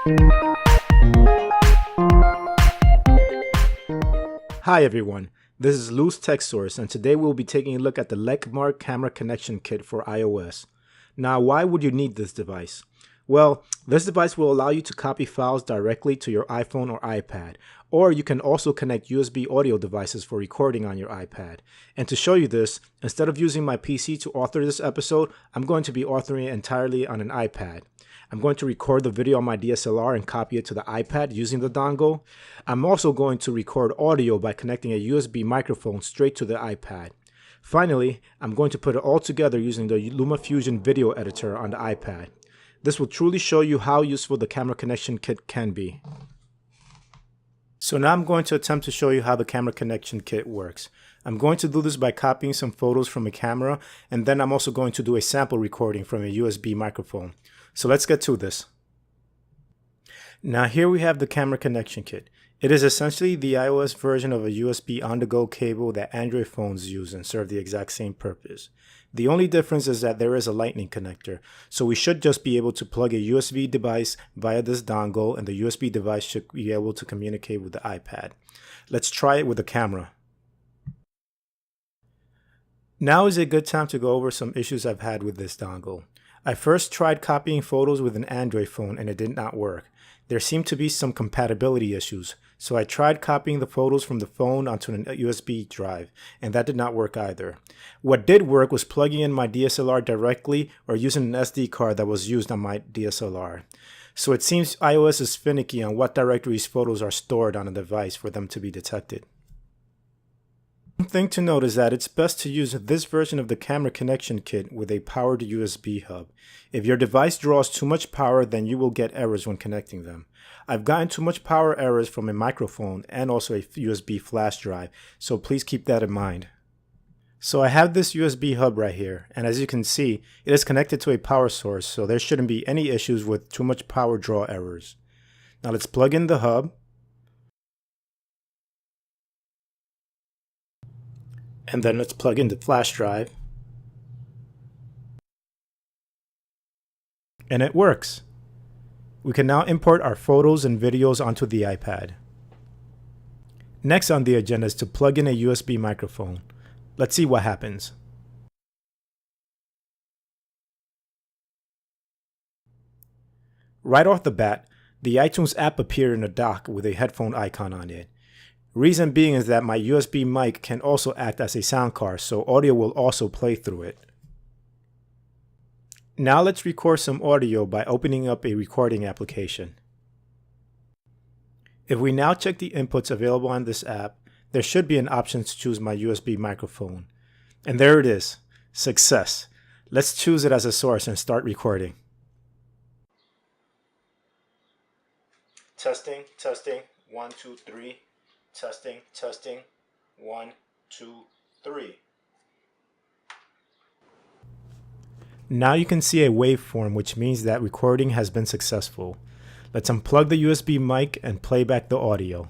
Hi everyone, this is Loose Tech Source, and today we'll be taking a look at the Lexmark Camera Connection Kit for iOS. Now, why would you need this device? Well, this device will allow you to copy files directly to your iPhone or iPad, or you can also connect USB audio devices for recording on your iPad. And to show you this, instead of using my PC to author this episode, I'm going to be authoring it entirely on an iPad. I'm going to record the video on my DSLR and copy it to the iPad using the dongle. I'm also going to record audio by connecting a USB microphone straight to the iPad. Finally, I'm going to put it all together using the LumaFusion video editor on the iPad. This will truly show you how useful the camera connection kit can be. So now I'm going to attempt to show you how the camera connection kit works. I'm going to do this by copying some photos from a camera, and then I'm also going to do a sample recording from a USB microphone. So let's get to this. Now here we have the camera connection kit. It is essentially the iOS version of a USB on-the-go cable that Android phones use and serve the exact same purpose. The only difference is that there is a lightning connector, so we should just be able to plug a USB device via this dongle, and the USB device should be able to communicate with the iPad. Let's try it with the camera. Now is a good time to go over some issues I've had with this dongle. I first tried copying photos with an Android phone and it did not work. There seemed to be some compatibility issues, so I tried copying the photos from the phone onto a USB drive, and that did not work either. What did work was plugging in my DSLR directly or using an SD card that was used on my DSLR. So it seems iOS is finicky on what directories photos are stored on a device for them to be detected. One thing to note is that it's best to use this version of the camera connection kit with a powered USB hub. If your device draws too much power, then you will get errors when connecting them. I've gotten too much power errors from a microphone and also a USB flash drive, so please keep that in mind. So I have this USB hub right here, and as you can see, it is connected to a power source, so there shouldn't be any issues with too much power draw errors. Now let's plug in the hub. And then let's plug in the flash drive. And it works. We can now import our photos and videos onto the iPad. Next on the agenda is to plug in a USB microphone. Let's see what happens. Right off the bat, the iTunes app appeared in a dock with a headphone icon on it. Reason being is that my USB mic can also act as a sound card, so audio will also play through it. Now let's record some audio by opening up a recording application. If we now check the inputs available on this app, there should be an option to choose my USB microphone. And there it is. Success. Let's choose it as a source and start recording. Testing, 1, 2, 3. Testing, 1, 2, 3. Now you can see a waveform, which means that recording has been successful. Let's unplug the USB mic and play back the audio.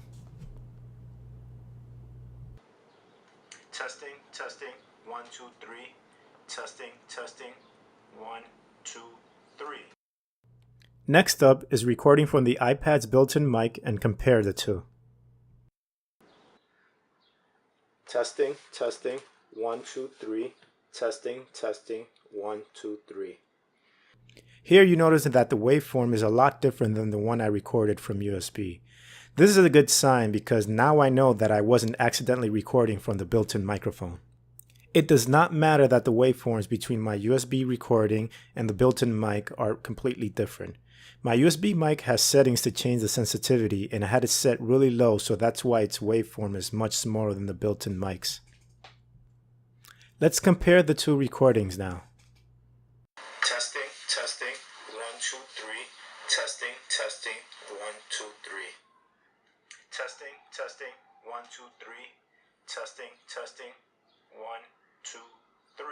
Testing, 1, 2, 3. Testing, 1, 2, 3. Next up is recording from the iPad's built-in mic and compare the two. Testing, 1, 2, 3. Testing, 1, 2, 3. Here you notice that the waveform is a lot different than the one I recorded from USB. This is a good sign because now I know that I wasn't accidentally recording from the built-in microphone. It does not matter that the waveforms between my USB recording and the built-in mic are completely different. My USB mic has settings to change the sensitivity, and I had it set really low, so that's why its waveform is much smaller than the built-in mics. Let's compare the two recordings now. Testing, 1, 2, 3. Testing, 1, 2, 3. Testing, 1, 2, 3. Testing, 1, 2, 3.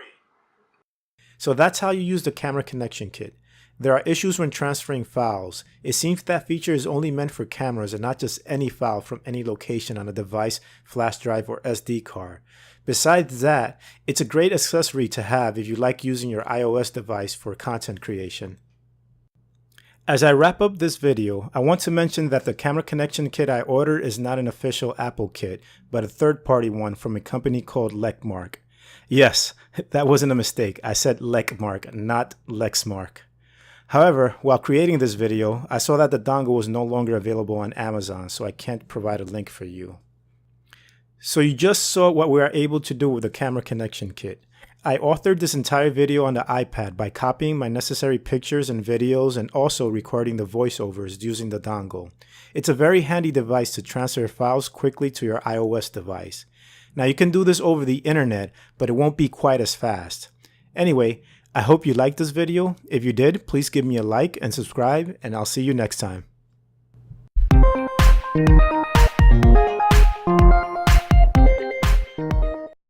So that's how you use the camera connection kit. There are issues when transferring files. It seems that feature is only meant for cameras and not just any file from any location on a device, flash drive, or SD card. Besides that, it's a great accessory to have if you like using your iOS device for content creation. As I wrap up this video, I want to mention that the camera connection kit I ordered is not an official Apple kit, but a third-party one from a company called Lexmark. Yes, that wasn't a mistake. I said Lexmark, not Lexmark. However, while creating this video, I saw that the dongle was no longer available on Amazon, so I can't provide a link for you. So you just saw what we are able to do with the camera connection kit. I authored this entire video on the iPad by copying my necessary pictures and videos and also recording the voiceovers using the dongle. It's a very handy device to transfer files quickly to your iOS device. Now you can do this over the internet, but it won't be quite as fast. Anyway, I hope you liked this video. If you did, please give me a like and subscribe, and I'll see you next time.